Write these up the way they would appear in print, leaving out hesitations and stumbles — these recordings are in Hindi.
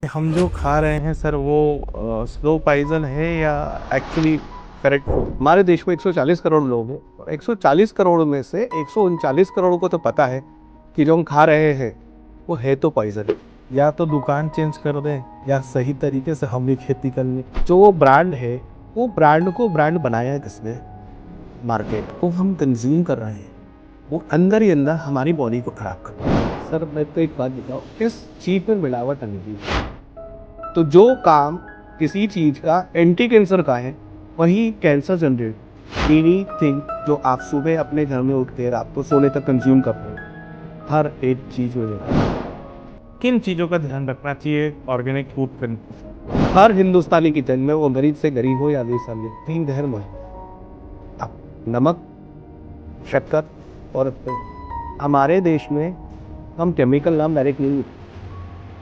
हम जो खा रहे हैं सर वो स्लो पॉइजन है या एक्चुअली करेक्ट फूड। हमारे देश में 140 करोड़ लोग हैं और 140 करोड़ में से 139 करोड़ को तो पता है कि जो हम खा रहे हैं वो है तो पॉइजन। या तो दुकान चेंज कर दें या सही तरीके से हम भी खेती कर लें। जो वो ब्रांड है वो ब्रांड को ब्रांड बनाया है किसने? मार्केट को हम कंज्यूम कर रहे हैं, वो अंदर ही अंदर हमारी बॉडी को खराब कर रहा है। सर मैं तो एक बात बताऊँ, इस चीज में मिलावट आनी चाहिए। तो जो काम किसी चीज का एंटी कैंसर का है वही कैंसर जनरेट एनी थिंग जो आप सुबह अपने घर में उठते हैं रात को सोने तक कंज्यूम करते हैं, हर एक चीज में किन चीज़ों का ध्यान रखना चाहिए ऑर्गेनिक फूड पर? हर हिंदुस्तानी किचन में वो गरीब से गरीब हो या अमीर से अमीर, 3 धर्म है। अब नमक, शक्कर और तेल। हमारे देश में हम केमिकल नाम डायरेक्ट नहीं,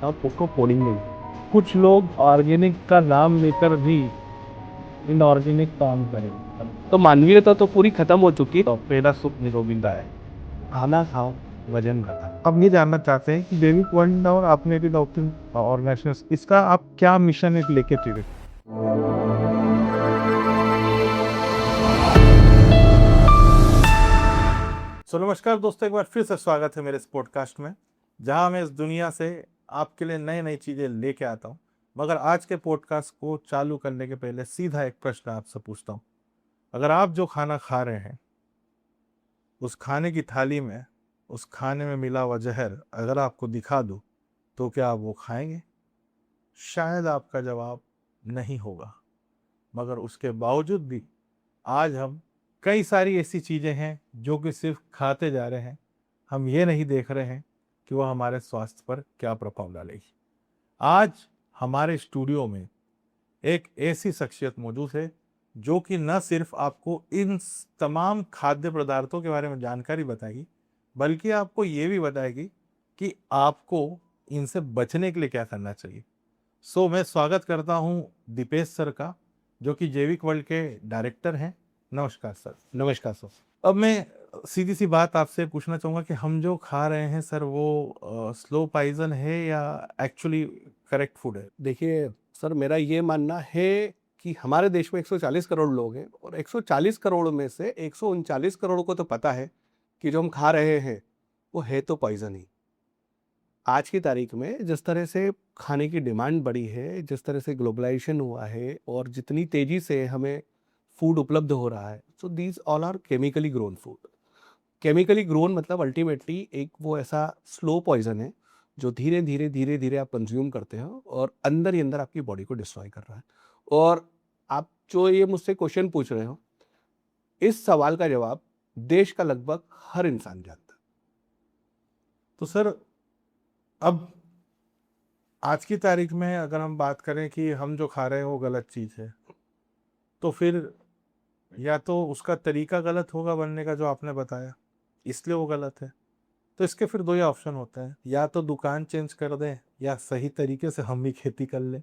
हम उसको कोडिंग नहीं। कुछ लोग ऑर्गेनिक का नाम लेकर भी इनऑर्गेनिक काम करें। तो मानवीयता तो पूरी खत्म हो चुकी है। तो पहला सुख निरोगिता है। खाना खाओ, वजन घटाओ। हम ये जानना चाहते हैं कि जैविक वन और आपने भी डॉक्टर ऑर्गेनाइजेशन इसका आप क्या मिशन एक लेके चले? नमस्कार दोस्तों, एक बार फिर से स्वागत है मेरे इस पॉडकास्ट में, जहां मैं इस दुनिया से आपके लिए नई नई चीज़ें लेके आता हूं। मगर आज के पॉडकास्ट को चालू करने के पहले सीधा एक प्रश्न आपसे पूछता हूं। अगर आप जो खाना खा रहे हैं उस खाने की थाली में, उस खाने में मिला हुआ जहर अगर आपको दिखा दूं तो क्या आप वो खाएंगे? शायद आपका जवाब नहीं होगा। मगर उसके बावजूद भी आज हम कई सारी ऐसी चीज़ें हैं जो कि सिर्फ खाते जा रहे हैं। हम ये नहीं देख रहे हैं कि वो हमारे स्वास्थ्य पर क्या प्रभाव डालेगी। आज हमारे स्टूडियो में एक ऐसी शख्सियत मौजूद है जो कि न सिर्फ आपको इन तमाम खाद्य पदार्थों के बारे में जानकारी बताएगी, बल्कि आपको ये भी बताएगी कि आपको इनसे बचने के लिए क्या करना चाहिए। मैं स्वागत करता हूँ दीपेश सर का, जो कि जैविक वर्ल्ड के डायरेक्टर हैं। नमस्कार सर। नमस्कार सर। अब मैं सीधी सी बात आपसे पूछना चाहूँगा कि हम जो खा रहे हैं सर वो स्लो पॉइजन है या एक्चुअली करेक्ट फूड है? देखिए सर, मेरा ये मानना है कि हमारे देश में 140 करोड़ लोग हैं और 140 करोड़ में से 139 करोड़ को तो पता है कि जो हम खा रहे हैं वो है तो पॉइजन ही। आज की तारीख में जिस तरह से खाने की डिमांड बढ़ी है, जिस तरह से ग्लोबलाइजेशन हुआ है और जितनी तेजी से हमें फूड उपलब्ध हो रहा है, so these all are chemically grown food. Chemically grown मतलब अल्टीमेटली एक वो ऐसा स्लो पॉइजन है जो धीरे धीरे धीरे धीरे आप कंज्यूम करते हो और अंदर ही अंदर आपकी बॉडी को डिस्ट्रॉय कर रहा है। और आप जो ये मुझसे क्वेश्चन पूछ रहे हो, इस सवाल का जवाब देश का लगभग हर इंसान जानता है। तो सर, अब आज की तारीख में अगर हम बात करें कि हम जो खा रहे हैं वो गलत चीज़ है, तो फिर या तो उसका तरीका गलत होगा बनने का जो आपने बताया, इसलिए वो गलत है। तो इसके फिर दो ही ऑप्शन होते हैं, या तो दुकान चेंज कर दें या सही तरीके से हम भी खेती कर लें।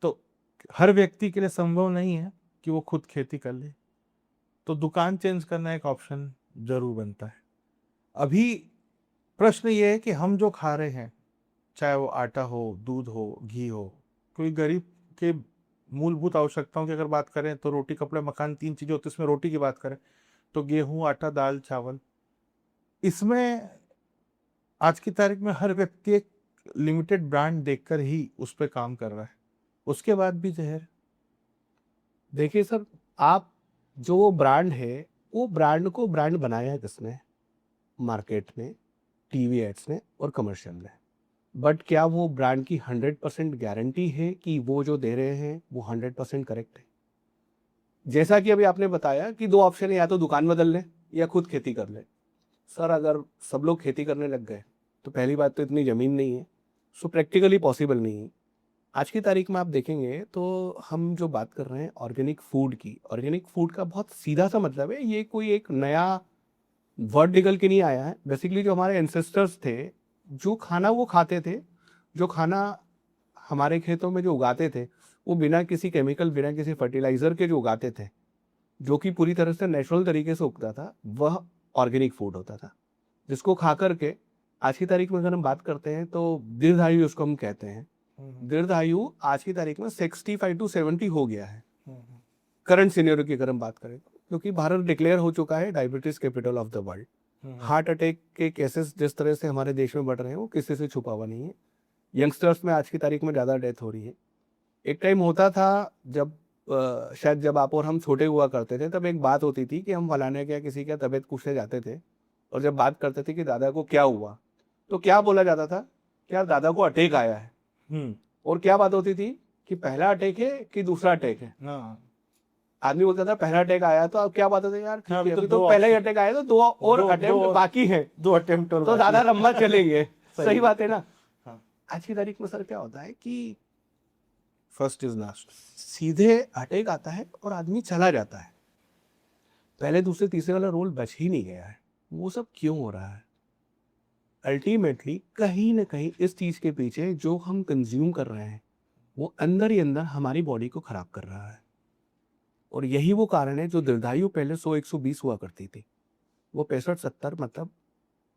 तो हर व्यक्ति के लिए संभव नहीं है कि वो खुद खेती कर ले, तो दुकान चेंज करना एक ऑप्शन जरूर बनता है। अभी प्रश्न ये है कि हम जो खा रहे हैं, चाहे वो आटा हो, दूध हो, घी हो, कोई गरीब के मूलभूत आवश्यकताओं की अगर बात करें तो रोटी, कपड़े, मकान, 3 चीज़ें होती हैं। इसमें रोटी की बात करें तो गेहूं, आटा, दाल, चावल। इसमें आज की तारीख में हर व्यक्ति एक लिमिटेड ब्रांड देखकर ही उस पर काम कर रहा है, उसके बाद भी जहर। देखिए सर, आप जो वो ब्रांड है वो ब्रांड को ब्रांड बनाया है किसने? मार्केट में, टीवी एड्स ने और कमर्शियल ने। बट क्या वो ब्रांड की 100% गारंटी है कि वो जो दे रहे हैं वो 100% करेक्ट है? जैसा कि अभी आपने बताया कि 2 ऑप्शन है, या तो दुकान बदल लें या खुद खेती कर लें। सर, अगर सब लोग खेती करने लग गए तो पहली बात तो इतनी ज़मीन नहीं है, सो प्रैक्टिकली पॉसिबल नहीं है। आज की तारीख में आप देखेंगे तो हम जो बात कर रहे हैं ऑर्गेनिक फूड की, ऑर्गेनिक फूड का बहुत सीधा सा मतलब है, ये कोई एक नया वर्ड निकल के नहीं आया है। बेसिकली जो हमारे एंसेस्टर्स थे, जो खाना वो खाते थे, जो खाना हमारे खेतों में जो उगाते थे, वो बिना किसी केमिकल, बिना किसी फर्टिलाइज़र के जो उगाते थे, जो कि पूरी तरह से नेचुरल तरीके से उगता था, वह ऑर्गेनिक फूड होता था। जिसको खा कर के आज की तारीख में अगर हम बात करते हैं तो दीर्घायु उसको हम कहते हैं। दीर्घायु आज की तारीख में 65 to 70 हो गया है करंट सीनियर की अगर हम बात करें, क्योंकि भारत डिक्लेयर हो चुका है diabetes capital of the world. Heart attack के केसेस जिस तरह से हमारे देश में बढ़ रहे हैं वो किसी से छुपा हुआ नहीं है। यंगस्टर्स में आज की तारीख में ज़्यादा डेथ हो रही है। एक टाइम होता था जब शायद जब आप और हम छोटे हुआ करते थे, तब एक बात होती थी कि हम फलाने क्या किसी का तबीयत पूछने जाते थे, और जब बात करते थे कि दादा को क्या हुआ, तो क्या बोला जाता था कि यार दादा को अटैक आया है। और क्या बात होती थी कि पहला अटैक है कि दूसरा अटैक है। आदमी बोलता था पहला अटैक आया, तो अब क्या बात होती है यार, हाँ, अभी तो पहला ही अटैक आया, तो दो और अटेम्प्ट बाकी है, 2 अटेम्प्ट और तो ज्यादा लंबा चलेंगे। सही। सही बात है ना। हाँ। आज की तारीख में सर क्या होता है कि फर्स्ट इज लास्ट, सीधे अटैक आता है और आदमी चला जाता है। पहले दूसरे तीसरे वाला रोल बच ही नहीं गया है। वो सब क्यों हो रहा है? अल्टीमेटली कहीं ना कहीं इस चीज के पीछे जो हम कंज्यूम कर रहे हैं वो अंदर ही अंदर हमारी बॉडी को खराब कर रहा है। और यही वो कारण है जो दीर्घायु पहले 100-120 हुआ करती थी, वो 65-70, मतलब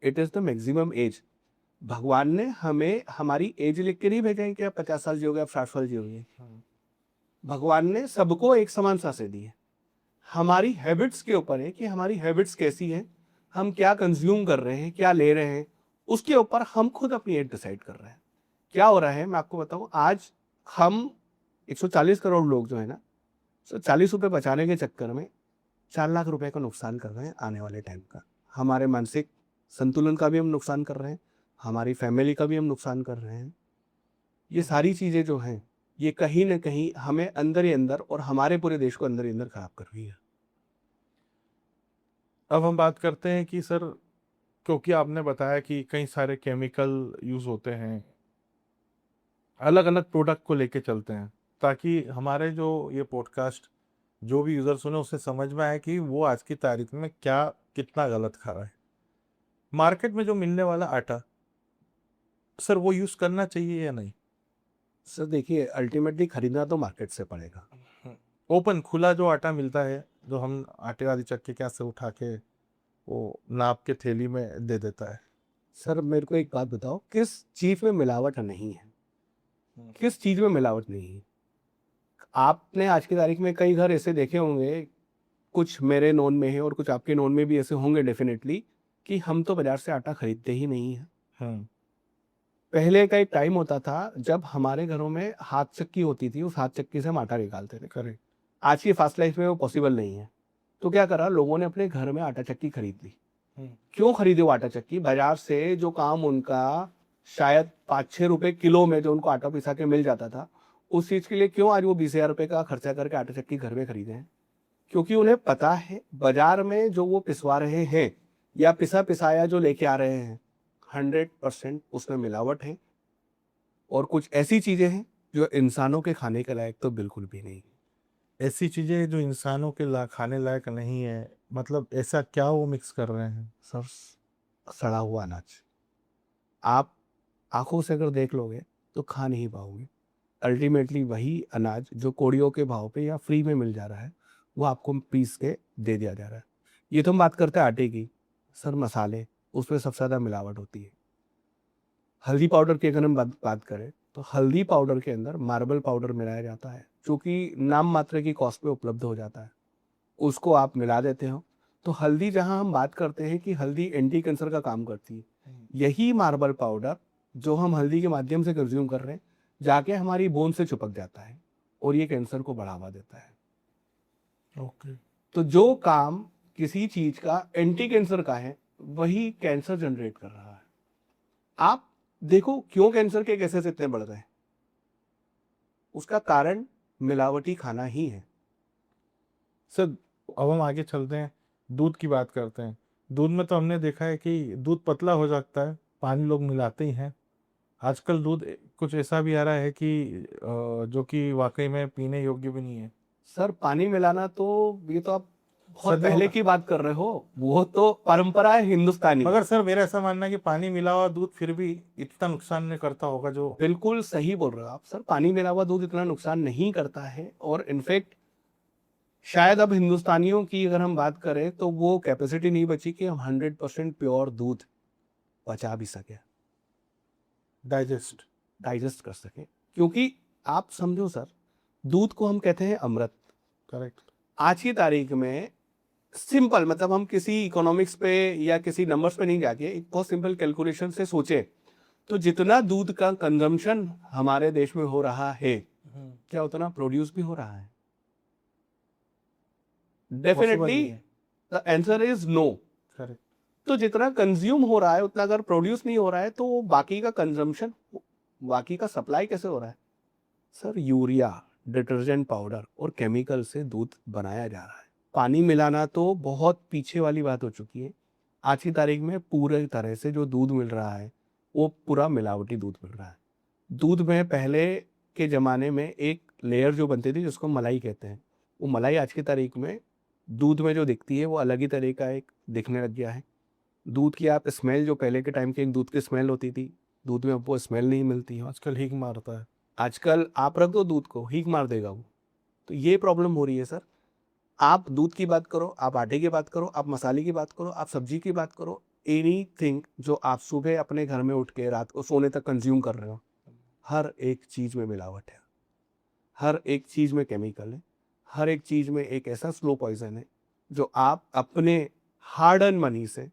it is the maximum age. भगवान ने हमें हमारी एज लिख के नहीं भेजा है कि आप 50 साल जियोगे, आप 60 साल जियोगे। भगवान ने सबको एक समान सांसें दी है। हमारी हैबिट्स के ऊपर है कि हमारी हैबिट्स कैसी हैं, हम क्या कंज्यूम कर रहे हैं, क्या ले रहे हैं, उसके ऊपर हम खुद अपनी एज डिसाइड कर रहे हैं। क्या हो रहा है मैं आपको बताऊं, आज हम 140 करोड़ लोग जो है ना, 40 रुपये बचाने के चक्कर में 4 लाख रुपए का नुकसान कर रहे हैं आने वाले टाइम का। हमारे मानसिक संतुलन का भी हम नुकसान कर रहे हैं, हमारी फैमिली का भी हम नुकसान कर रहे हैं। ये सारी चीज़ें जो हैं ये कहीं ना कहीं हमें अंदर ही अंदर और हमारे पूरे देश को अंदर ही अंदर खराब कर रही है। अब हम बात करते हैं कि सर, क्योंकि आपने बताया कि कई सारे केमिकल यूज होते हैं, अलग अलग प्रोडक्ट को लेके चलते हैं, ताकि हमारे जो ये पॉडकास्ट जो भी यूजर सुने उसे समझ में आए कि वो आज की तारीख में क्या कितना गलत खा रहा है। मार्केट में जो मिलने वाला आटा, सर वो यूज करना चाहिए या नहीं? सर देखिए, अल्टीमेटली खरीदना तो मार्केट से पड़ेगा। ओपन खुला जो आटा मिलता है, जो हम आटे वाली चक्की क्या से उठा के वो नाप के थैली में दे देता है। सर मेरे को एक बात बताओ, किस चीज़ में मिलावट नहीं है? किस चीज़ में मिलावट नहीं है? आपने आज की तारीख में कई घर ऐसे देखे होंगे, कुछ मेरे नोन में है और कुछ आपके नोन में भी ऐसे होंगे डेफिनेटली, कि हम तो बाजार से आटा खरीदते ही नहीं है। पहले का एक टाइम होता था जब हमारे घरों में हाथ चक्की होती थी, उस हाथ चक्की से हम आटा निकालते थे। करेक्ट। आज की फास्ट लाइफ में वो पॉसिबल नहीं है। तो क्या करा, लोगों ने अपने घर में आटा चक्की खरीद ली। क्यों खरीदे वो आटा चक्की? बाजार से जो काम उनका शायद 5-6 रुपए किलो में जो उनको आटा पिसा के मिल जाता था, उस चीज के लिए क्यों आज वो 20,000 रुपए का खर्चा करके आटा चक्की घर में खरीदे हैं? क्योंकि उन्हें पता है बाजार में जो वो पिसवा रहे हैं या पिसा पिसाया जो लेके आ रहे हैं 100% उसमें मिलावट है, और कुछ ऐसी चीजें हैं जो इंसानों के खाने के लायक तो बिल्कुल भी नहीं। ऐसी चीजें जो इंसानों के खाने लायक नहीं है, मतलब ऐसा क्या वो मिक्स कर रहे हैं? सर, सड़ा हुआ अनाज आप आंखों से अगर देख लोगे तो खा नहीं पाओगे। अल्टीमेटली वही अनाज जो कोड़ियों के भाव पे या फ्री में मिल जा रहा है वो आपको पीस के दे दिया जा रहा है। ये तो हम बात करते हैं आटे की। सर मसाले, उसमें सबसे ज़्यादा मिलावट होती है। हल्दी पाउडर की अगर हम बात करें तो हल्दी पाउडर के अंदर मार्बल पाउडर मिलाया जाता है, जो कि नाम मात्र की कॉस्ट पे उपलब्ध हो जाता है। उसको आप मिला देते हो, तो हल्दी, जहां हम बात करते हैं कि हल्दी एंटी कैंसर का काम करती है, यही मार्बल पाउडर जो हम हल्दी के माध्यम से कंज्यूम कर रहे हैं जाके हमारी बोन से चिपक जाता है और ये कैंसर को बढ़ावा देता है। ओके। तो जो काम किसी चीज का एंटी कैंसर का है वही कैंसर जनरेट कर रहा है। आप देखो क्यों कैंसर के केसेस इतने बढ़ रहे हैं, उसका कारण मिलावटी खाना ही है। सर अब हम आगे चलते हैं, दूध की बात करते हैं। दूध में तो हमने देखा है कि दूध पतला हो जाता है, पानी लोग मिलाते ही हैं। आजकल दूध कुछ ऐसा भी आ रहा है कि जो कि वाकई में पीने योग्य भी नहीं है। सर पानी मिलाना तो ये तो आप बहुत सदियों पहले का- की बात कर रहे हो, वो तो परंपरा है हिंदुस्तानी। मगर सर मेरा ऐसा मानना है कि पानी मिला हुआ दूध फिर भी इतना नुकसान नहीं करता होगा जो। बिल्कुल सही बोल रहे हो आप सर, पानी मिला हुआ दूध इतना नुकसान नहीं करता है, और इनफैक्ट शायद अब हिंदुस्तानियों की अगर हम बात करें तो वो कैपेसिटी नहीं बची कि हम 100% प्योर दूध पचा भी सके, डाइजेस्ट। डाइजेस्ट कर सके। क्योंकि आप समझो सर, दूध को हम कहते हैं अमृत। करेक्ट। आज की तारीख में सिंपल, मतलब हम किसी इकोनॉमिक्स पे या किसी नंबर्स पे नहीं जाके एक बहुत सिंपल कैलकुलेशन से सोचे तो जितना दूध का कंजम्पशन हमारे देश में हो रहा है, क्या उतना प्रोड्यूस भी हो रहा है? Definitely the answer is no. Correct. तो जितना कंज्यूम हो रहा है उतना अगर प्रोड्यूस नहीं हो रहा है तो बाकी का कंजम्पशन, बाकी का सप्लाई कैसे हो रहा है? सर, यूरिया, डिटर्जेंट पाउडर और केमिकल से दूध बनाया जा रहा है। पानी मिलाना तो बहुत पीछे वाली बात हो चुकी है। आज की तारीख में पूरे तरह से जो दूध मिल रहा है वो पूरा मिलावटी दूध मिल रहा है। दूध में पहले के ज़माने में एक लेयर जो बनती थी जिसको मलाई कहते हैं, वो मलाई आज की तारीख में दूध में जो दिखती है वो अलग ही तरह का एक दिखने लग गया है। दूध की आप स्मेल, जो पहले के टाइम की एक दूध की स्मेल होती थी, दूध में अब वो स्मेल नहीं मिलती है। आजकल हींग मारता है। आजकल आप रख दो दूध को, हींग मार देगा वो। तो ये प्रॉब्लम हो रही है सर। आप दूध की बात करो, आप आटे की बात करो, आप मसाले की बात करो, आप सब्जी की बात करो, एनीथिंग जो आप सुबह अपने घर में उठ के रात को सोने तक कंज्यूम कर रहे हो, हर एक चीज़ में मिलावट है, हर एक चीज़ में केमिकल है, हर एक चीज़ में एक ऐसा स्लो पॉइजन है जो आप अपने हार्ड अर्न मनी से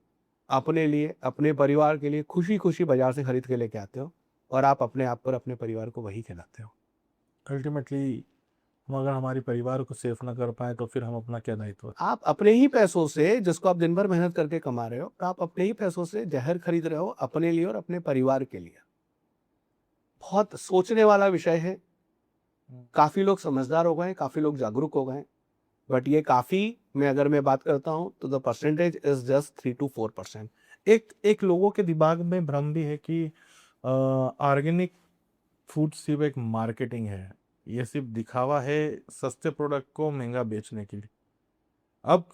अपने लिए, अपने परिवार के लिए खुशी खुशी बाजार से खरीद के लेके आते हो और आप अपने आप पर, अपने परिवार को वही खिलाते हो। अल्टीमेटली हम अगर हमारे परिवार को सेफ ना कर पाए तो फिर हम अपना क्या दायित्व? आप अपने ही पैसों से, जिसको आप दिन भर मेहनत करके कमा रहे हो, आप अपने ही पैसों से जहर खरीद रहे हो अपने लिए और अपने परिवार के लिए। बहुत सोचने वाला विषय है। काफी लोग समझदार हो गए, काफी लोग जागरूक हो गए, बट ये काफी में अगर मैं बात करता हूं तो the percentage is just 3 to 4%। एक लोगों के दिमाग में भ्रम भी है कि ऑर्गेनिक फूड सिर्फ एक मार्केटिंग है, ये सिर्फ दिखावा है सस्ते प्रोडक्ट को महंगा बेचने के लिए। अब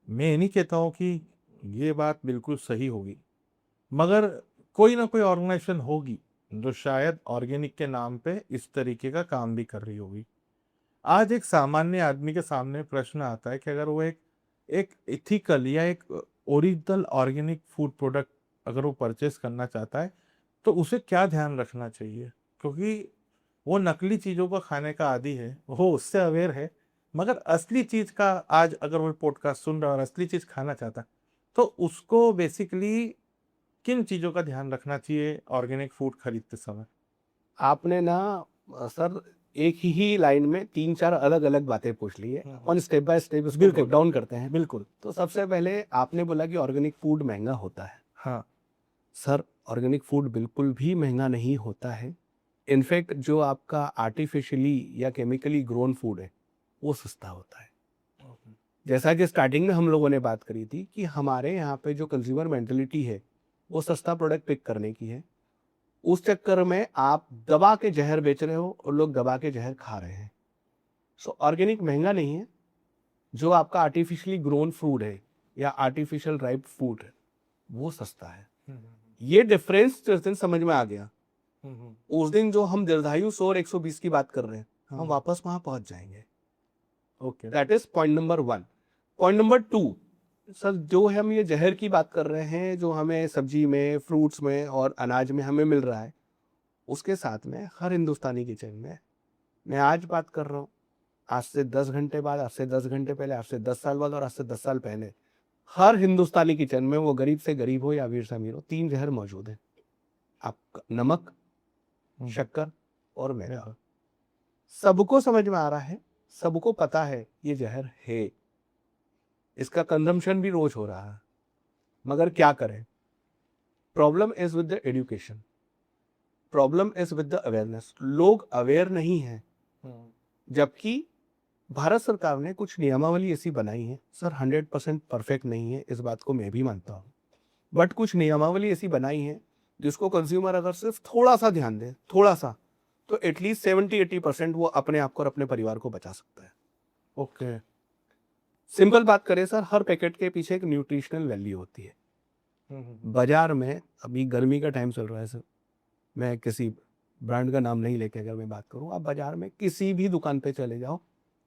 मैं ये नहीं कहता हूँ कि ये बात बिल्कुल सही होगी, मगर कोई ना कोई ऑर्गेनाइजेशन होगी जो शायद ऑर्गेनिक के नाम पे इस तरीके का काम भी कर रही होगी। आज एक सामान्य आदमी के सामने प्रश्न आता है कि अगर वो एक एथिकल या एक ओरिजिनल ऑर्गेनिक फूड प्रोडक्ट अगर वो परचेस करना चाहता है तो उसे क्या ध्यान रखना चाहिए, क्योंकि वो नकली चीज़ों को खाने का आदी है, वो उससे अवेयर है, मगर असली चीज़ का आज अगर वो पॉडकास्ट सुन रहा है और असली चीज़ खाना चाहता है तो उसको बेसिकली किन चीज़ों का ध्यान रखना चाहिए ऑर्गेनिक फूड खरीदते समय? आपने ना सर एक ही लाइन में 3-4 अलग अलग बातें पूछ ली है और स्टेप बाय स्टेप उसको ब्रेक डाउन करते हैं। बिल्कुल। तो सबसे पहले आपने बोला कि ऑर्गेनिक फूड महंगा होता है। हाँ। सर, ऑर्गेनिक फूड बिल्कुल भी महंगा नहीं होता है। इनफैक्ट जो आपका आर्टिफिशियली या केमिकली ग्रोन फूड है वो सस्ता होता है। जैसा कि स्टार्टिंग में हम लोगों ने बात करी थी कि हमारे यहाँ पे जो कंज्यूमर मेंटेलिटी है वो सस्ता प्रोडक्ट पिक करने की है। उस चक्कर में आप दबा के जहर बेच रहे हो और लोग दबा के जहर खा रहे हैं। सो ऑर्गेनिक महंगा नहीं है। जो आपका आर्टिफिशियली ग्रोन फूड है या आर्टिफिशियल राइप फूड है वो सस्ता है। ये डिफरेंस जिस दिन समझ में आ गया उस दिन जो हम दीर्घायु 100 और 120 की बात कर रहे हैं हम वापस वहां पहुंच जाएंगे। Okay. That is point number 1। Point number 2, sir जो हम ये जहर की बात कर रहे हैं जो हमें सब्जी में, फ्रूट्स में और अनाज में हमें मिल रहा है, उसके साथ में हर हिंदुस्तानी किचन में, मैं आज बात कर रहा हूँ, आज से 10 घंटे बाद, आज से 10 घंटे पहले, आज से 10 साल बाद और आज से 10 साल पहले हर हिंदुस्तानी किचन में, वो गरीब से गरीब हो या अमीर से अमीर हो, 3 जहर मौजूद है। आपका नमक, शक्कर और मैदा। सबको समझ में आ रहा है, सबको पता है ये जहर है, इसका कंजम्पशन भी रोज हो रहा है, मगर क्या करें? Problem is with the education, problem is with the awareness. लोग अवेयर नहीं है, जबकि भारत सरकार ने कुछ नियमावली ऐसी बनाई है, सर 100% परफेक्ट नहीं है, इस बात को मैं भी मानता हूँ, बट कुछ नियमावली ऐसी बनाई है जिसको कंज्यूमर अगर सिर्फ थोड़ा सा ध्यान दे, थोड़ा सा, तो एटलीस्ट 70-80% वो अपने आप को और अपने परिवार को बचा सकता है। ओके। सिंपल बात करें सर, हर पैकेट के पीछे एक न्यूट्रिशनल वैल्यू होती है। बाजार में अभी गर्मी का टाइम चल रहा है सर, मैं किसी ब्रांड का नाम नहीं लेके अगर मैं बात करूं, आप बाजार में किसी भी दुकान पे चले जाओ,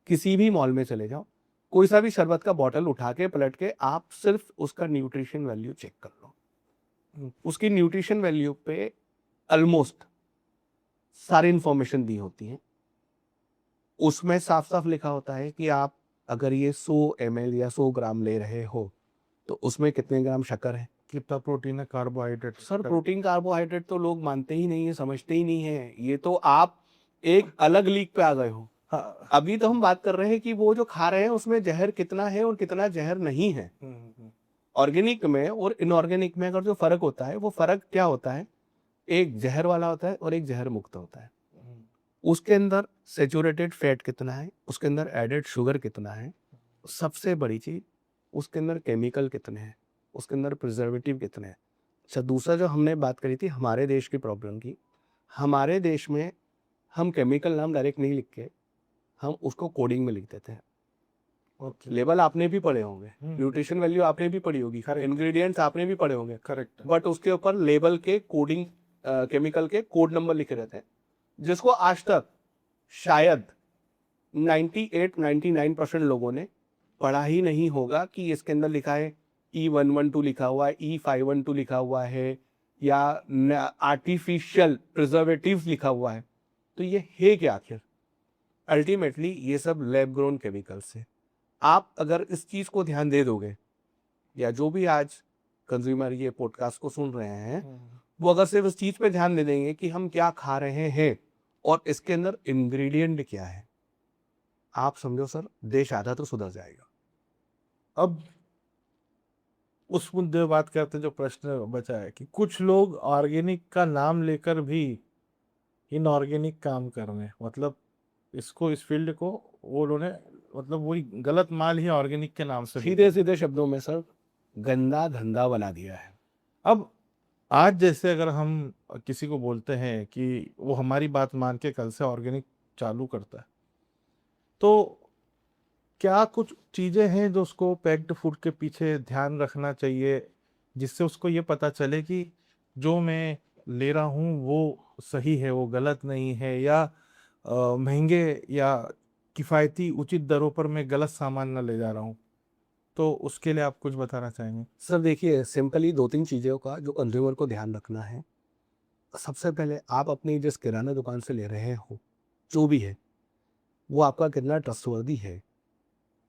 किसी भी मॉल में चले जाओ, कोई सा भी शरबत का बॉटल उठा के पलट के आप सिर्फ उसका न्यूट्रिशन वैल्यू चेक कर लो। उसकी न्यूट्रिशन वैल्यू पे ऑलमोस्ट सारी इंफॉर्मेशन दी होती है। उसमें साफ साफ लिखा होता है कि आप अगर ये 100 ml या 100 ग्राम ले रहे हो तो उसमें कितने ग्राम शक्कर है, कितना प्रोटीन है, कार्बोहाइड्रेट। सर प्रोटीन कार्बोहाइड्रेट तो लोग मानते ही नहीं है, समझते ही नहीं है। ये तो आप एक अलग लीग पे आ गए हो। हाँ। अभी तो हम बात कर रहे हैं कि वो जो खा रहे हैं उसमें जहर कितना है और कितना जहर नहीं है। ऑर्गेनिक में और इनऑर्गेनिक में अगर जो फर्क होता है वो फर्क क्या होता है, एक जहर वाला होता है और एक जहर मुक्त होता है। उसके अंदर सेचुरेटेड फैट कितना है, उसके अंदर एडेड शुगर कितना है, सबसे बड़ी चीज उसके अंदर केमिकल कितने हैं, उसके अंदर प्रिजर्वेटिव कितने हैं। अच्छा, दूसरा जो हमने बात करी थी हमारे देश की प्रॉब्लम की, हमारे देश में हम केमिकल नाम डायरेक्ट नहीं लिख के हम उसको कोडिंग में लिख देते हैं। ओके। लेबल आपने भी पढ़े होंगे, न्यूट्रिशन वैल्यू आपने भी पढ़ी होगी, इंग्रेडिएंट्स आपने भी पढ़े होंगे, करेक्ट। बट उसके ऊपर लेबल के कोडिंग केमिकल के कोड नंबर लिखे रहते हैं, जिसको आज तक शायद 98-99% लोगों ने पढ़ा ही नहीं होगा कि इसके अंदर लिखा है E112 लिखा हुआ है, E512 लिखा हुआ है या आर्टिफिशियल प्रिजर्वेटिव्स लिखा हुआ है। तो ये है क्या आखिर? अल्टीमेटली ये सब लैब ग्रोन केमिकल्स है। आप अगर इस चीज को ध्यान दे दोगे, या जो भी आज कंज्यूमर ये पॉडकास्ट को सुन रहे हैं वो अगर सिर्फ इस चीज पे ध्यान दे देंगे कि हम क्या खा रहे हैं और इसके अंदर इंग्रेडिएंट क्या है, आप समझो सर देश आधा तो सुधर जाएगा। अब उस मुद्दे पे बात करते हैं, जो प्रश्न बचा है कि कुछ लोग ऑर्गेनिक का नाम लेकर भी इनऑर्गेनिक काम कर रहे हैं, मतलब इसको, इस फील्ड को वो उन्होंने, मतलब वही गलत माल ही ऑर्गेनिक के नाम से सीधे सीधे शब्दों में सर गंदा धंधा बना दिया है। अब आज जैसे अगर हम किसी को बोलते हैं कि वो हमारी बात मान के कल से ऑर्गेनिक चालू करता है, तो क्या कुछ चीजें हैं जो उसको पैक्ड फूड के पीछे ध्यान रखना चाहिए, जिससे उसको ये पता चले कि जो मैं ले रहा हूँ वो सही है, वो गलत नहीं है, या महंगे या किफ़ायती उचित दरों पर मैं गलत सामान ना ले जा रहा हूँ? तो उसके लिए आप कुछ बताना चाहेंगे? सर देखिए, सिंपली 2-3 चीज़ों का जो कंज्यूमर को ध्यान रखना है। सबसे पहले आप अपनी जिस किराना दुकान से ले रहे हो, जो भी है, वो आपका कितना ट्रस्टवर्दी है,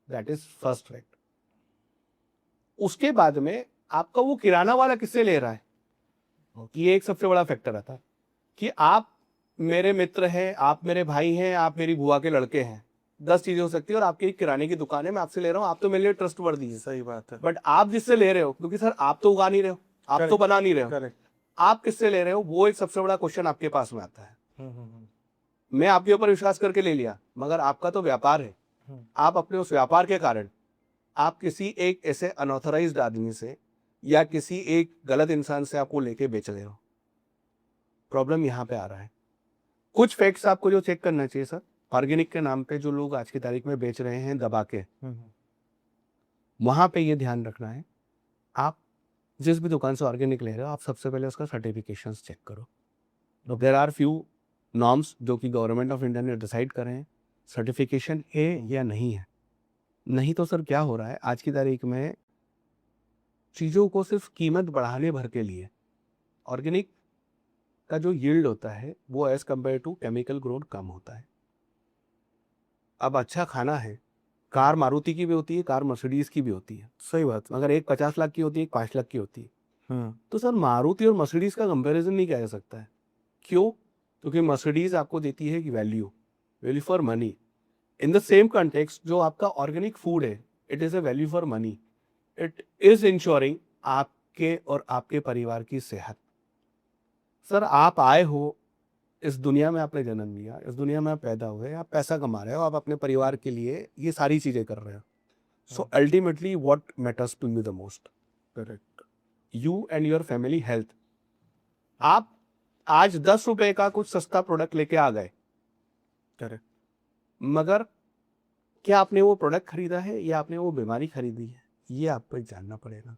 दैट इज़ फर्स्ट फैक्ट। उसके बाद में आपका वो किराना वाला किससे ले रहा है, ये एक सबसे बड़ा फैक्टर आता है कि आप मेरे मित्र हैं, आप मेरे भाई हैं, आप मेरी बुआ के लड़के हैं। 10 चीजें हो सकती है और आपकी एक किराने की दुकान है, मैं आपसे ले रहा हूँ, आप तो मेरे लिए ट्रस्टवर्दी है। सही बात है। बट आप जिससे ले रहे हो, क्योंकि सर आप तो उगा नहीं रहे हो, आप तो Correct. बना नहीं रहे हो, करेक्ट। आप किससे ले रहे हो, वो एक सबसे बड़ा क्वेश्चन आपके पास में आता है। मैं आपके ऊपर विश्वास करके ले लिया, मगर आपका तो व्यापार है। आप अपने उस व्यापार के कारण आप किसी एक ऐसे अनऑथराइज्ड आदमी से या किसी एक गलत इंसान से आपको लेके बेच रहे हो। प्रॉब्लम यहाँ पे आ रहा है। कुछ फैक्ट्स आपको जो चेक करना चाहिए सर, ऑर्गेनिक के नाम पे जो लोग आज की तारीख में बेच रहे हैं दबा के, वहां पे ये ध्यान रखना है, आप जिस भी दुकान से ऑर्गेनिक ले रहे हो, आप सबसे पहले उसका सर्टिफिकेशन चेक करो। देयर आर फ्यू नॉर्म्स जो कि गवर्नमेंट ऑफ इंडिया ने डिसाइड करे हैं, सर्टिफिकेशन है या नहीं है। नहीं तो सर क्या हो रहा है आज की तारीख में, चीज़ों को सिर्फ कीमत बढ़ाने भर के लिए ऑर्गेनिक का जो यील्ड होता है वो as compare to chemical grown कम होता है। अब अच्छा खाना है, कार मारुति की भी होती है, कार मर्सिडीज की भी होती है, सही बात है। मगर एक 50 लाख की होती है, एक 5 लाख की होती है। तो सर मारुति और मर्सिडीज का कंपैरिजन नहीं किया जा सकता है। क्यों? क्योंकि मर्सिडीज आपको देती है कि value for money. In the same context जो आपका ऑर्गेनिक फूड है, it is a value for money. It is ensuring आपके और आपके परिवार की सेहत। सर आप आए हो इस दुनिया में, आपने जन्म लिया, इस दुनिया में आप पैदा हुए, आप पैसा कमा रहे हो, आप अपने परिवार के लिए ये सारी चीजें कर रहे हो। So ultimately what matters to me the most, correct. You and your family health. आप आज 10 रुपए का कुछ सस्ता प्रोडक्ट लेके आ गए, करेक्ट। मगर क्या आपने वो प्रोडक्ट खरीदा है या आपने वो बीमारी खरीदी है, ये आपको जानना पड़ेगा।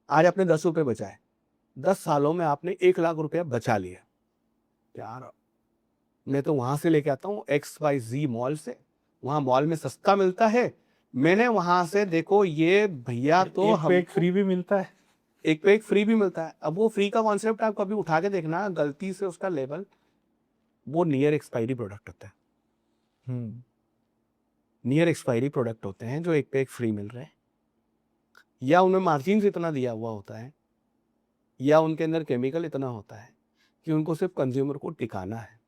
आज आपने 10 रुपए बचाए, 10 सालों में आपने 1 लाख रुपया बचा लिया। यार मैं तो वहां से लेके आता हूँ XYZ मॉल से, वहां मॉल में सस्ता मिलता है, मैंने वहां से, देखो ये भैया तो एक पे एक फ्री भी मिलता है। एक पे एक फ्री भी मिलता है। अब वो फ्री का कॉन्सेप्ट आप कभी उठा के देखना, गलती से उसका लेवल, वो नियर एक्सपायरी प्रोडक्ट होता है। नियर एक्सपायरी प्रोडक्ट होते हैं जो एक पे एक फ्री मिल रहे हैं, या उनमें मार्जिन इतना दिया हुआ होता है, या उनके अंदर केमिकल इतना होता है कि उनको सिर्फ कंज्यूमर को टिकाना है।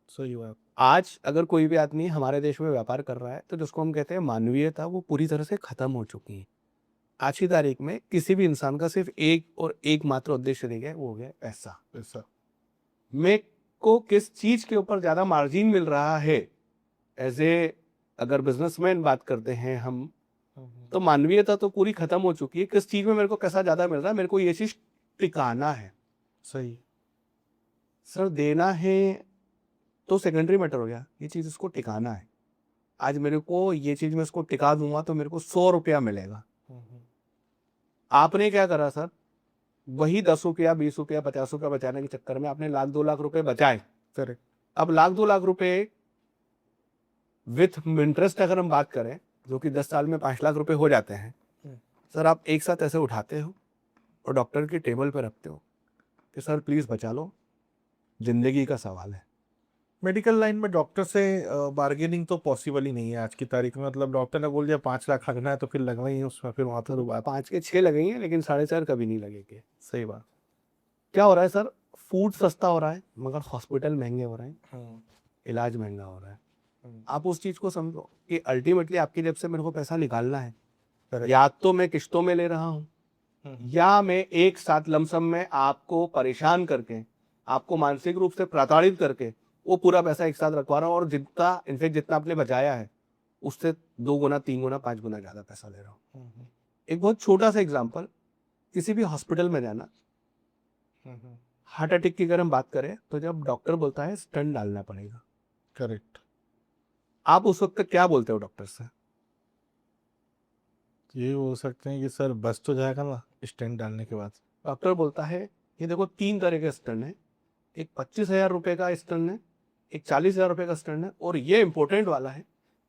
सही बात। आज अगर कोई भी आदमी हमारे देश में व्यापार कर रहा है तो जिसको हम कहते हैं मानवीयता, वो पूरी तरह से खत्म हो चुकी है। आज की तारीख में किसी भी इंसान का सिर्फ एक और एक मात्र उद्देश्य रह गया, वो हो गया पैसा। ऐसा मेरे को किस चीज के ऊपर ज्यादा मार्जिन मिल रहा है, एज ए अगर बिजनेसमैन बात करते हैं हम, तो मानवीयता तो पूरी खत्म हो चुकी है। किस चीज में मेरे को पैसा ज्यादा मिल रहा है, मेरे को ये चीज टिकाना है। सही। सर देना है तो सेकेंडरी मैटर हो गया, ये चीज इसको टिकाना है। आज मेरे को ये चीज में इसको टिका दूंगा तो मेरे को 100 रुपया मिलेगा। आपने क्या करा सर, वही 10 रुपया 20 रुपया 50 रुपया बचाने के चक्कर में आपने लाख 2 लाख रुपए बचाए। करेक्ट। अब लाख 2 लाख रुपए विथ इंटरेस्ट अगर हम बात करें, जो कि 10 साल में 5 लाख रुपए हो जाते हैं, सर आप एक साथ ऐसे उठाते हो और डॉक्टर की टेबल पर रखते हो कि सर प्लीज बचा लो, जिंदगी का सवाल है। मेडिकल लाइन में डॉक्टर से बार्गेनिंग तो पॉसिबल ही नहीं है आज की तारीख में। मतलब डॉक्टर ने बोल दिया 5 लाख लगना है तो फिर लगना ही है उसमें, फिर वहाँ तो बात। 5 के 6 लगेंगे लेकिन 4.5 कभी नहीं लगेंगे। सही बात। क्या हो रहा है सर, फूड सस्ता हो रहा है मगर हॉस्पिटल महंगे हो रहे हैं, इलाज महंगा हो रहा है। आप उस चीज को समझो कि अल्टीमेटली आपकी जेब से मेरे को पैसा निकालना है, या तो मैं किश्तों में ले रहा हूँ या मैं एक साथ लमसम में आपको परेशान करके, आपको मानसिक रूप से प्रताड़ित करके वो पूरा पैसा एक साथ रखवा रहा हूँ, और जितना इनफेक्ट जितना आपने बचाया है उससे 2 गुना 3 गुना 5 गुना ज्यादा पैसा ले रहा हूँ। एक बहुत छोटा सा एग्जाम्पल, किसी भी हॉस्पिटल में जाना, हार्ट अटैक की अगर हम बात करें तो जब डॉक्टर बोलता है स्टंट डालना पड़ेगा, करेक्ट। आप उस वक्त क्या बोलते हो डॉक्टर से? ये हो सकते हैं कि सर बस तो जाएगा ना स्टेंट डालने के बाद। डॉक्टर बोलता है ये देखो 3 तरह के स्टंट है, एक 25,000 रुपए का स्टंट है, एक 40,000 रुपए का स्टंट है, और ये इंपॉर्टेंट वाला है,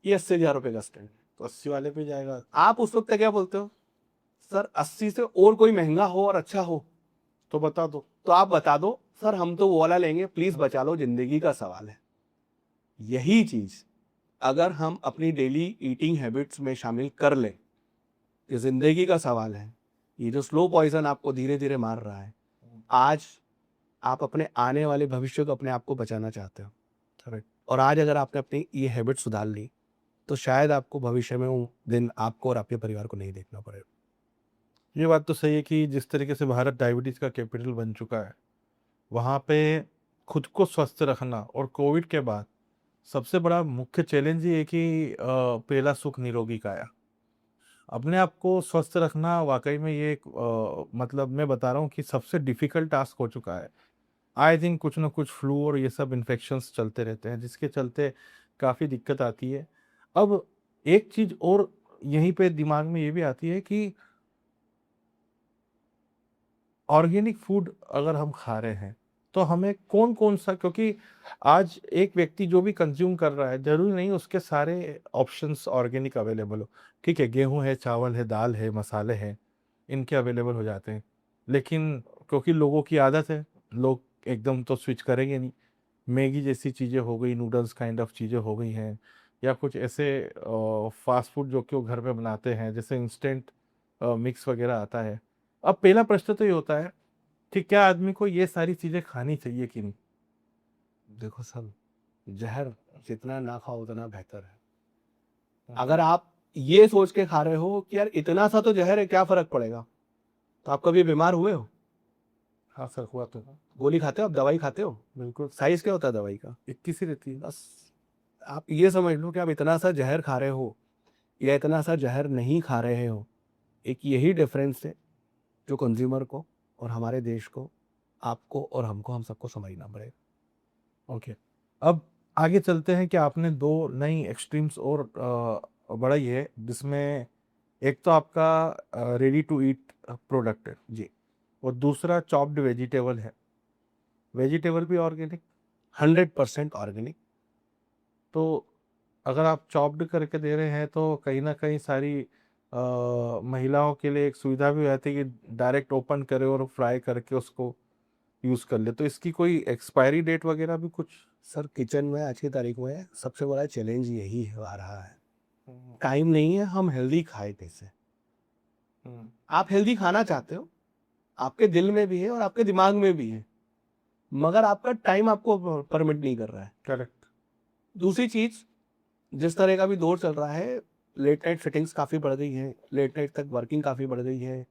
ये 80,000 रुपए का स्टंट है। तो 80 वाले पे जाएगा। आप उस वक्त क्या बोलते हो? सर 80 से और कोई महंगा हो और अच्छा हो तो बता दो। तो आप बता दो सर, हम तो वो वाला लेंगे, प्लीज बचा लो, जिंदगी का सवाल है। यही चीज अगर हम अपनी डेली ईटिंग हैबिट्स में शामिल कर ले, ये जिंदगी का सवाल है, ये जो स्लो पॉइजन आपको धीरे धीरे मार रहा है, आज आप अपने आने वाले भविष्य को अपने आप को बचाना चाहते हो, करेक्ट। और आज अगर आपने अपनी ये हैबिट सुधार ली तो शायद आपको भविष्य में वो दिन आपको और आपके परिवार को नहीं देखना पड़ेगा। ये बात तो सही है कि जिस तरीके से भारत डायबिटीज का कैपिटल बन चुका है, वहाँ पे खुद को स्वस्थ रखना, और कोविड के बाद सबसे बड़ा मुख्य चैलेंज ये है कि पहला सुख निरोगी काया। अपने आप को स्वस्थ रखना वाकई में ये एक मतलब मैं बता रहा हूँ कि सबसे डिफिकल्ट टास्क हो चुका है। आए दिन कुछ ना कुछ फ्लू और ये सब इन्फेक्शंस चलते रहते हैं, जिसके चलते काफ़ी दिक्कत आती है। अब एक चीज़ और यहीं पे दिमाग में ये भी आती है कि ऑर्गेनिक फूड अगर हम खा रहे हैं तो हमें कौन कौन सा, क्योंकि आज एक व्यक्ति जो भी कंज्यूम कर रहा है जरूरी नहीं उसके सारे ऑप्शंस ऑर्गेनिक अवेलेबल हो। ठीक है, गेहूं है, चावल है, दाल है, मसाले हैं, इनके अवेलेबल हो जाते हैं, लेकिन क्योंकि लोगों की आदत है, लोग एकदम तो स्विच करेंगे नहीं। मैगी जैसी चीज़ें हो गई, नूडल्स काइंड ऑफ चीज़ें हो गई हैं, या कुछ ऐसे फास्ट फूड जो कि वो घर पे बनाते हैं, जैसे इंस्टेंट मिक्स वगैरह आता है। अब पहला प्रश्न तो ये होता है कि क्या आदमी को ये सारी चीज़ें खानी चाहिए कि नहीं? देखो सर, जहर जितना ना खाओ उतना बेहतर है। अगर आप ये सोच के खा रहे हो कि यार इतना सा तो जहर है, क्या फर्क पड़ेगा, तो आप कभी बीमार हुए हो? हाँ सर, हुआ तो। गोली खाते हो आप, दवाई खाते हो? बिल्कुल। साइज क्या होता है दवाई का? 21 ही रहती है। बस आप ये समझ लो कि आप इतना सा जहर खा रहे हो या इतना सा जहर नहीं खा रहे हो, एक यही डिफरेंस है जो कंज्यूमर को और हमारे देश को, आपको और हमको, हम सबको समझना पड़ेगा। ओके, अब आगे चलते हैं कि आपने दो नई एक्सट्रीम्स और बढ़ाई है, जिसमें एक तो आपका रेडी टू ईट प्रोडक्ट है जी, और दूसरा चॉप्ड वेजिटेबल है। वेजिटेबल भी ऑर्गेनिक? 100% ऑर्गेनिक। तो अगर आप चॉप्ड करके दे रहे हैं तो कहीं ना कहीं सारी महिलाओं के लिए एक सुविधा भी रहती है कि डायरेक्ट ओपन करे और फ्राई करके उसको यूज कर ले, तो इसकी कोई एक्सपायरी डेट वगैरह भी कुछ? सर किचन में आज की तारीख में सबसे बड़ा चैलेंज यही आ रहा है, टाइम नहीं है, हम हेल्दी खाए कैसे। आप हेल्दी खाना चाहते हो, आपके दिल में भी है और आपके दिमाग में भी है, मगर आपका टाइम आपको परमिट नहीं कर रहा है। करेक्ट। दूसरी चीज, जिस तरह का भी दौर चल रहा है, लेट नाइट फिटिंग्स काफ़ी बढ़ गई हैं, लेट नाइट तक वर्किंग काफ़ी बढ़ गई है।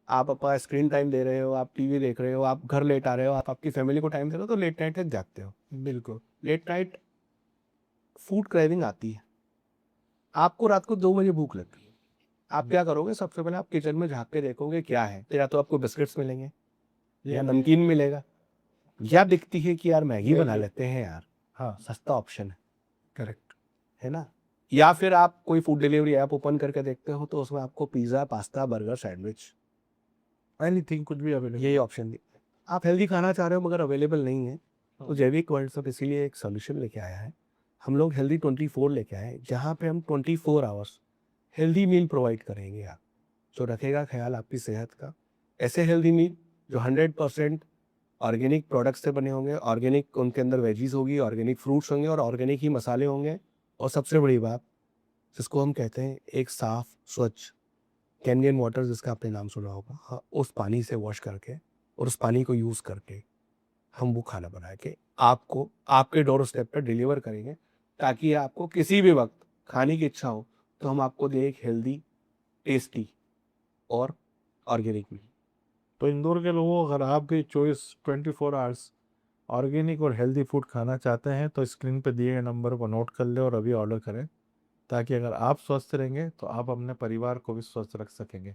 आप अपना स्क्रीन टाइम दे रहे हो, आप टीवी देख रहे हो, आप घर लेट आ रहे हो, आप आपकी फैमिली को टाइम दे रहे हो, तो लेट नाइट तक जागते हो। बिल्कुल। लेट नाइट फूड क्रेविंग आती है, आपको रात को 2 बजे भूख लगती है। आप क्या करोगे, सबसे पहले आप किचन में झाँक के देखोगे क्या है, तो या तो आपको बिस्किट्स मिलेंगे या नमकीन मिलेगा, या दिखती है कि यार मैगी बना लेते हैं यार, हाँ, सस्ता ऑप्शन है करेक्ट। है ना। या फिर आप कोई फूड डिलीवरी ऐप ओपन करके देखते हो, तो उसमें आपको pizza, pasta, burger, sandwich, anything, कुछ भी अवेलेबल। यही ऑप्शन दिखते हैं। आप हेल्दी खाना चाह रहे हो मगर अवेलेबल नहीं है, तो जैविक वर्ल्ड सब इसीलिए एक सोल्यूशन लेके आया है। हम लोग हेल्दी 24 लेके आए हैं, जहाँ पे हम 24 आवर्स हेल्दी मील प्रोवाइड करेंगे आप, जो रखेगा ख्याल आपकी सेहत का। ऐसे हेल्दी मील जो 100% ऑर्गेनिक प्रोडक्ट्स से बने होंगे, ऑर्गेनिक उनके अंदर वेजीज होगी, ऑर्गेनिक फ्रूट्स होंगे और ऑर्गेनिक ही मसाले होंगे। और सबसे बड़ी बात, जिसको हम कहते हैं एक साफ स्वच्छ कैनियन वाटर, जिसका आपने नाम सुना होगा, हाँ, उस पानी से वॉश करके और उस पानी को यूज़ करके हम वो खाना बना के आपको आपके डोर स्टेप पर डिलीवर करेंगे, ताकि आपको किसी भी वक्त खाने की इच्छा हो तो हम आपको दें एक हेल्दी, टेस्टी और ऑर्गेनिक मील। तो इंदौर के लोगों, अगर आप भी चॉइस 24 आवर्स ऑर्गेनिक और हेल्दी फूड खाना चाहते हैं तो स्क्रीन पे दिए गए नंबर को नोट कर ले और अभी ऑर्डर करें, ताकि अगर आप स्वस्थ रहेंगे तो आप अपने परिवार को भी स्वस्थ रख सकेंगे।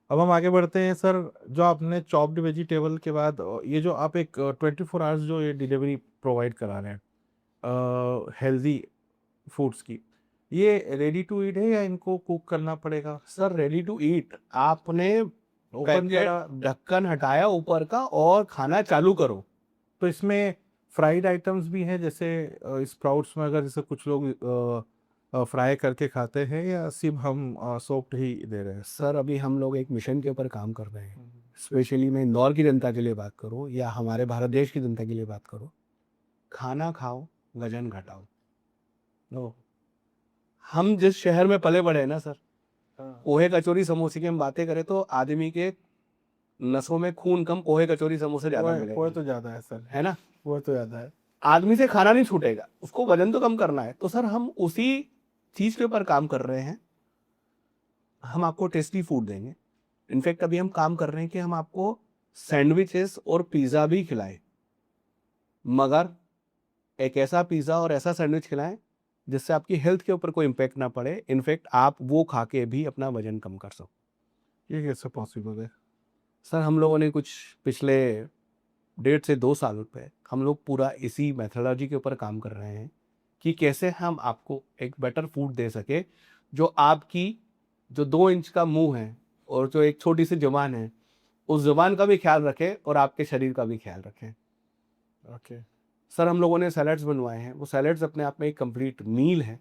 अब हम आगे बढ़ते हैं सर। जो आपने चॉप्ड वेजिटेबल के बाद ये जो आप एक 24 आवर्स जो ये डिलीवरी प्रोवाइड करा रहे हैं हेल्दी फूड्स की, ये रेडी टू ईट है या इनको कुक करना पड़ेगा? सर रेडी टू ईट, आपने ओपन पैकेट करा ढक्कन हटाया ऊपर का और खाना चालू करो। तो इसमें फ्राइड आइटम्स भी हैं, जैसे स्प्राउट्स में अगर जैसे कुछ लोग फ्राई करके खाते हैं, या सिर्फ हम सोप्ड ही दे रहे हैं? सर अभी हम लोग एक मिशन के ऊपर काम कर रहे हैं, स्पेशली मैं इंदौर की जनता के लिए बात करूं या हमारे भारत देश की जनता के लिए बात करूं, खाना खाओ, वजन घटाओ। नो। हम जिस शहर में पले बड़े हैं ना सर, पोहे कचौरी समोसे की हम बातें करें तो आदमी के नसों में खून कम पोहे कचौरी समोसे ज्यादा वो मिलेगा, तो ज्यादा है सर, है ना। वो तो ज्यादा है। आदमी से खाना नहीं छूटेगा, उसको वजन तो कम करना है, तो सर हम उसी चीज के ऊपर काम कर रहे हैं। हम आपको टेस्टी फूड देंगे। इनफैक्ट अभी हम काम कर रहे हैं कि हम आपको सैंडविचेस और पिज़्ज़ा भी खिलाएं, मगर एक ऐसा पिज़्ज़ा और ऐसा सैंडविच खिलाएं जिससे आपकी हेल्थ के ऊपर कोई इम्पैक्ट ना पड़े, इनफैक्ट आप वो खा के भी अपना वजन कम कर सको। ये कैसे पॉसिबल है? सर हम लोगों ने कुछ पिछले 1.5 से 2 साल पे हम लोग पूरा इसी मेथोडोलॉजी के ऊपर काम कर रहे हैं कि कैसे हम आपको एक बेटर फूड दे सके, जो आपकी जो 2 इंच का मुंह है और जो एक छोटी सी जुबान है, उस जुबान का भी ख्याल रखे और आपके शरीर का भी ख्याल रखें। ओके। सर हम लोगों ने सैलड्स बनवाए हैं, वो सैलड्स अपने आप में एक कंप्लीट मील है,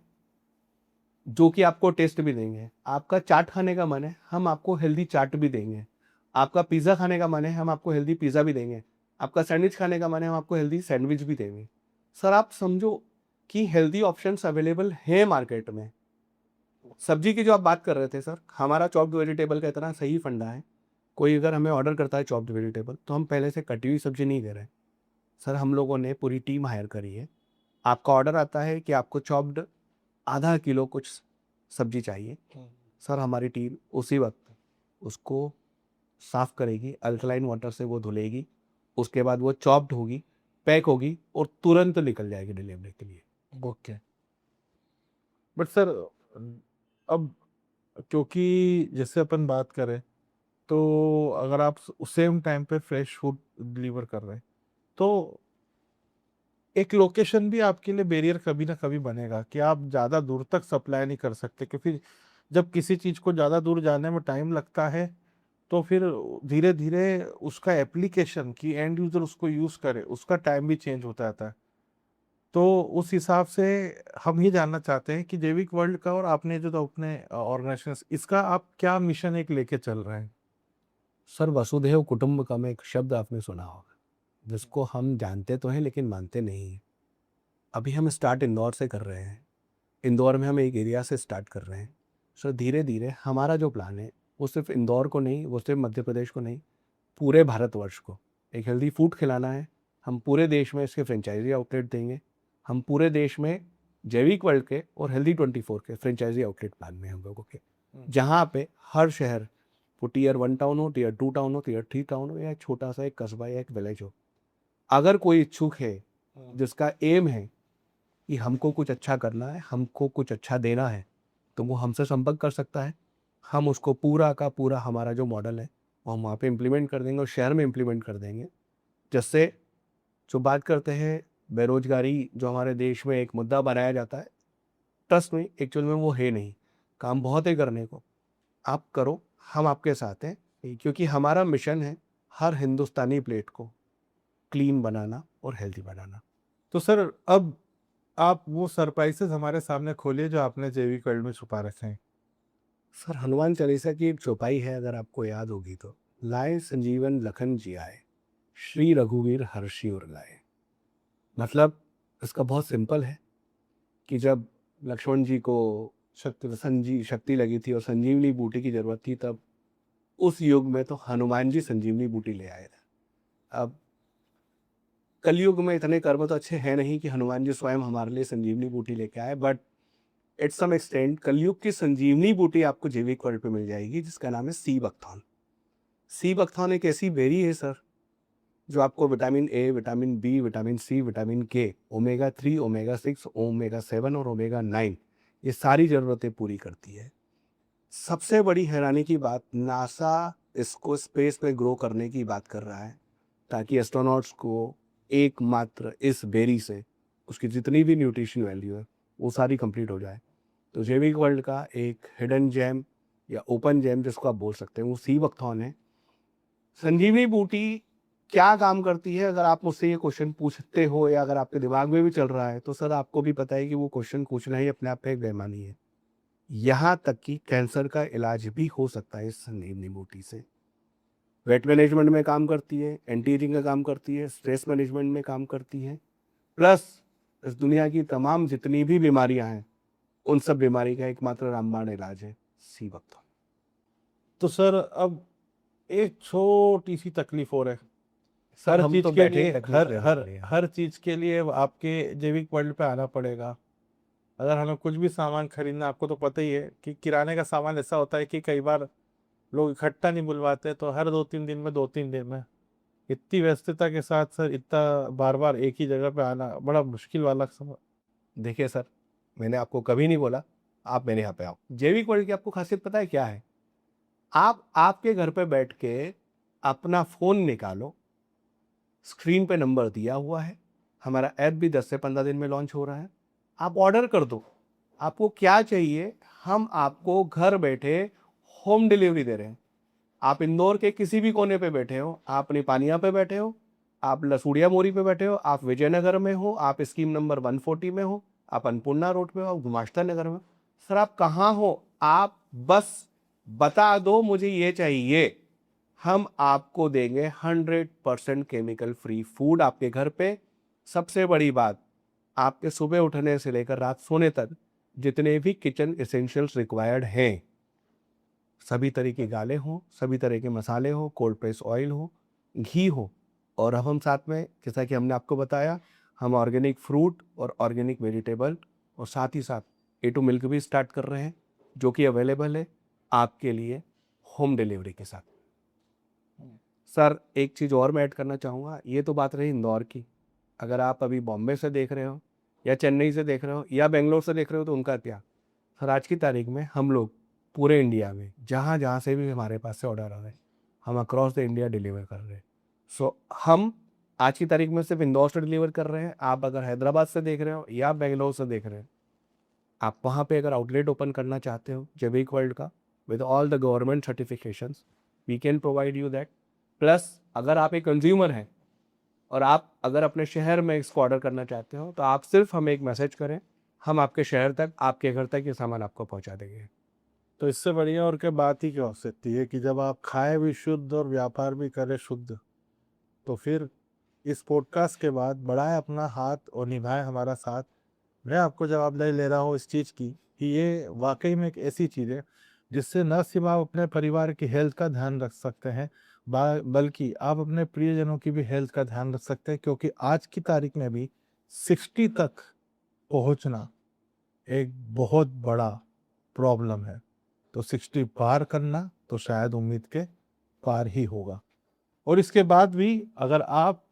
जो कि आपको टेस्ट भी देंगे। आपका चाट खाने का मन है, हम आपको हेल्दी चाट भी देंगे। आपका पिज़्ज़ा खाने का मन है, हम आपको हेल्दी पिज़्ज़ा भी देंगे। आपका सैंडविच खाने का मन है, हम आपको हेल्दी सैंडविच भी देंगे। सर आप समझो कि हेल्दी ऑप्शंस अवेलेबल हैं मार्केट में। सब्जी की जो आप बात कर रहे थे सर, हमारा चॉप्ड वेजिटेबल का इतना सही फंडा है, कोई अगर हमें ऑर्डर करता है चॉप्ड वेजिटेबल, तो हम पहले से कटी हुई सब्जी नहीं दे रहे हैं। सर हम लोगों ने पूरी टीम हायर करी है। आपका ऑर्डर आता है कि आपको चॉप्ड आधा किलो कुछ सब्जी चाहिए, सर हमारी टीम उसी वक्त उसको साफ करेगी, अल्कलाइन वाटर से वो धुलेगी, उसके बाद वो चॉप्ड होगी, पैक होगी और तुरंत निकल जाएगी डिलीवरी के लिए। ओके। बट सर, अब क्योंकि जैसे अपन बात करें, तो अगर आप सेम टाइम पे फ्रेश फूड डिलीवर कर रहे हैं, तो एक लोकेशन भी आपके लिए बैरियर कभी ना कभी बनेगा कि आप ज़्यादा दूर तक सप्लाई नहीं कर सकते, क्योंकि जब किसी चीज़ को ज़्यादा दूर जाने में टाइम लगता है, तो फिर धीरे धीरे उसका एप्लीकेशन की एंड यूज़र उसको यूज़ करे, उसका टाइम भी चेंज होता रहता है। तो उस हिसाब से हम ये जानना चाहते हैं कि जैविक वर्ल्ड का और आपने जो तो अपने ऑर्गेनाइजेशन इसका आप क्या मिशन एक लेके चल रहे हैं? सर वसुधैव कुटुंबकम एक शब्द आपने सुना होगा, जिसको हम जानते तो हैं लेकिन मानते नहीं हैं। अभी हम स्टार्ट इंदौर से कर रहे हैं। इंदौर में हम एक एरिया से स्टार्ट कर रहे हैं। सर धीरे धीरे हमारा जो प्लान है वो सिर्फ इंदौर को नहीं, वो सिर्फ मध्य प्रदेश को नहीं, पूरे भारतवर्ष को एक हेल्दी फूड खिलाना है। हम पूरे देश में इसके फ्रेंचाइजी आउटलेट देंगे। हम पूरे देश में जैविक वर्ल्ड के और हेल्दी 24 के फ्रेंचाइजी आउटलेट प्लान में हम लोगों के, जहाँ पे हर शहर, वो टीयर 1 टाउन हो, टीयर 2 टाउन हो, टीयर 3 टाउन हो, या एक छोटा सा एक कस्बा या एक विलेज हो, अगर कोई इच्छुक है जिसका एम है कि हमको कुछ अच्छा करना है, हमको कुछ अच्छा देना है, तो वो हमसे संपर्क कर सकता है। हम उसको पूरा का पूरा हमारा जो मॉडल है वो हम वहाँ पे इम्प्लीमेंट कर देंगे और शहर में इम्प्लीमेंट कर देंगे, जिससे जो बात करते हैं बेरोजगारी जो हमारे देश में एक मुद्दा बनाया जाता है, ट्रस्ट में एक्चुअल में वो है नहीं। काम बहुत है करने को, आप करो, हम आपके साथ हैं, क्योंकि हमारा मिशन है हर हिंदुस्तानी प्लेट को क्लीन बनाना और हेल्दी बनाना। तो सर अब आप वो सरप्राइजेस हमारे सामने खोलिए जो आपने जैविक वर्ल्ड में छुपा रखे हैं। सर हनुमान चालीसा की एक चौपाई है, अगर आपको याद होगी तो, लाए संजीवन लखन जी आए, श्री रघुवीर हर्षि उर लाए। मतलब इसका बहुत सिंपल है कि जब लक्ष्मण जी को शक्ति लगी थी और संजीवनी बूटी की जरूरत थी, तब उस युग में तो हनुमान जी संजीवनी बूटी ले आए थे। अब कलयुग में इतने कर्म तो अच्छे हैं नहीं कि हनुमान जी स्वयं हमारे लिए संजीवनी बूटी लेके आए, बट एट सम एक्सटेंट कलयुग की संजीवनी बूटी आपको जैविक वर्ल्ड पे मिल जाएगी, जिसका नाम है सी बकथॉन। सी बकथॉन एक ऐसी बेरी है सर, जो आपको vitamin A, vitamin B, vitamin C, vitamin K, omega 3, omega 6, omega 7 और ओमेगा 9, ये सारी ज़रूरतें पूरी करती है। सबसे बड़ी हैरानी की बात, नासा इसको स्पेस में ग्रो करने की बात कर रहा है, ताकि एस्ट्रोनॉट्स को एकमात्र इस बेरी से उसकी जितनी भी न्यूट्रिशन वैल्यू है वो सारी कंप्लीट हो जाए। तो जैविक वर्ल्ड का एक हिडन जेम या ओपन जेम जिसको आप बोल सकते हैं, वो सी बकथॉन है। संजीवनी बूटी क्या काम करती है, अगर आप मुझसे ये क्वेश्चन पूछते हो या अगर आपके दिमाग में भी चल रहा है, तो सर आपको भी पता है कि वो क्वेश्चन पूछना ही अपने आप में एक बेईमानी है। यहाँ तक कि कैंसर का इलाज भी हो सकता है इस संजीवनी बूटी से। वेट मैनेजमेंट में काम करती है, एंटी एजिंग का काम करती है, स्ट्रेस मैनेजमेंट में काम करती है, प्लस इस दुनिया की तमाम जितनी भी बीमारियां हैं उन सब बीमारी का एकमात्र रामबाण इलाज है सी बकथॉन। तो सर अब एक छोटी सी तकलीफ और है। सर हर हम चीज तो के बैठे लिए हैं तकलीफ हर लेने हर के लिए। हर चीज के लिए आपके जैविक वर्ल्ड पे आना पड़ेगा। अगर हमें कुछ भी सामान खरीदना, आपको तो पता ही है कि किराने का सामान ऐसा होता है कि कई बार लोग इकट्ठा नहीं बुलवाते, तो हर 2-3 दिन में 2-3 दिन में इतनी व्यस्तता के साथ सर इतना बार बार एक ही जगह पे आना बड़ा मुश्किल वाला समय। देखिए सर, मैंने आपको कभी नहीं बोला आप मेरे यहाँ पे आओ। जैविक वर्ल्ड की आपको खासियत पता है क्या है? आप आपके घर पे बैठ के अपना फोन निकालो, स्क्रीन पे नंबर दिया हुआ है, हमारा ऐप भी 10 से 15 दिन में लॉन्च हो रहा है। आप ऑर्डर कर दो, आपको क्या चाहिए हम आपको घर बैठे होम डिलीवरी दे रहे हैं। आप इंदौर के किसी भी कोने पे बैठे हो, आप निपानिया पे बैठे हो, आप लसूड़िया मोरी पे बैठे हो, आप विजयनगर में हो, आप स्कीम नंबर 140 में हो, आप अन्नपूर्णा रोड पे हो, आप गुमाश्ता नगर में हो, सर आप कहाँ हो, आप बस बता दो मुझे ये चाहिए, हम आपको देंगे 100% केमिकल फ्री फूड आपके घर पे। सबसे बड़ी बात, आपके सुबह उठने से लेकर रात सोने तक जितने भी किचन एसेंशियल्स रिक्वायर्ड हैं, सभी तरह की दालें हों, सभी तरह के मसाले हो, कोल्ड प्रेस ऑयल हो, घी हो, और अब हम साथ में, जैसा कि हमने आपको बताया, हम ऑर्गेनिक फ्रूट और ऑर्गेनिक वेजिटेबल और साथ ही साथ A2 मिल्क भी स्टार्ट कर रहे हैं, जो कि अवेलेबल है आपके लिए होम डिलीवरी के साथ। सर एक चीज़ और मैं ऐड करना चाहूँगा, ये तो बात रही इंदौर की। अगर आप अभी बॉम्बे से देख रहे हो या चेन्नई से देख रहे हो या बेंगलोर से देख रहे हो तो उनका क्या। सर आज की तारीख में हम लोग पूरे इंडिया में जहाँ जहाँ से भी हमारे पास से ऑर्डर आ रहे हैं, हम अक्रॉस द इंडिया डिलीवर कर रहे हैं। सो हम आज की तारीख में सिर्फ इंदौर से डिलीवर कर रहे हैं। आप अगर हैदराबाद से देख रहे हो या बेंगलोर से देख रहे हो, आप वहाँ पे अगर आउटलेट ओपन करना चाहते हो जैविक वर्ल्ड का, with all the government certifications, we can provide you that. Plus अगर आप एक कंज्यूमर हैं और आप अगर अपने शहर में इसको ऑर्डर करना चाहते हो तो आप सिर्फ हमें एक मैसेज करें, हम आपके शहर तक, आपके घर तक ये सामान आपको पहुंचा देंगे। तो इससे बढ़िया और क्या बात ही क्या हो सकती है कि जब आप खाए भी शुद्ध और व्यापार भी करें शुद्ध, तो फिर इस पॉडकास्ट के बाद बढ़ाए अपना हाथ और निभाए हमारा साथ। मैं आपको जवाबदारी ले रहा हूँ इस चीज़ की कि ये वाकई में एक ऐसी चीज़ है जिससे न सिर्फ आप अपने परिवार की हेल्थ का ध्यान रख सकते हैं, बल्कि आप अपने प्रियजनों की भी हेल्थ का ध्यान रख सकते हैं, क्योंकि आज की तारीख में भी 60 तक पहुंचना एक बहुत बड़ा प्रॉब्लम है। तो 60 पार करना तो शायद उम्मीद के पार ही होगा। और इसके बाद भी अगर आप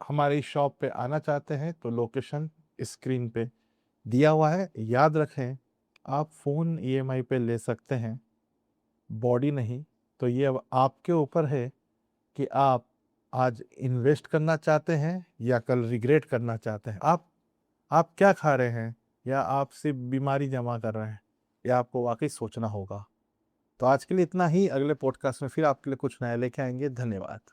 हमारी शॉप पे आना चाहते हैं तो लोकेशन स्क्रीन पे दिया हुआ है। याद रखें, आप फ़ोन ईएमआई पे ले सकते हैं, बॉडी नहीं। तो ये अब आपके ऊपर है कि आप आज इन्वेस्ट करना चाहते हैं या कल रिग्रेट करना चाहते हैं। आप क्या खा रहे हैं, या आप सिर्फ बीमारी जमा कर रहे हैं, या आपको वाकई सोचना होगा। तो आज के लिए इतना ही। अगले पॉडकास्ट में फिर आपके लिए कुछ नया लेके आएंगे। धन्यवाद।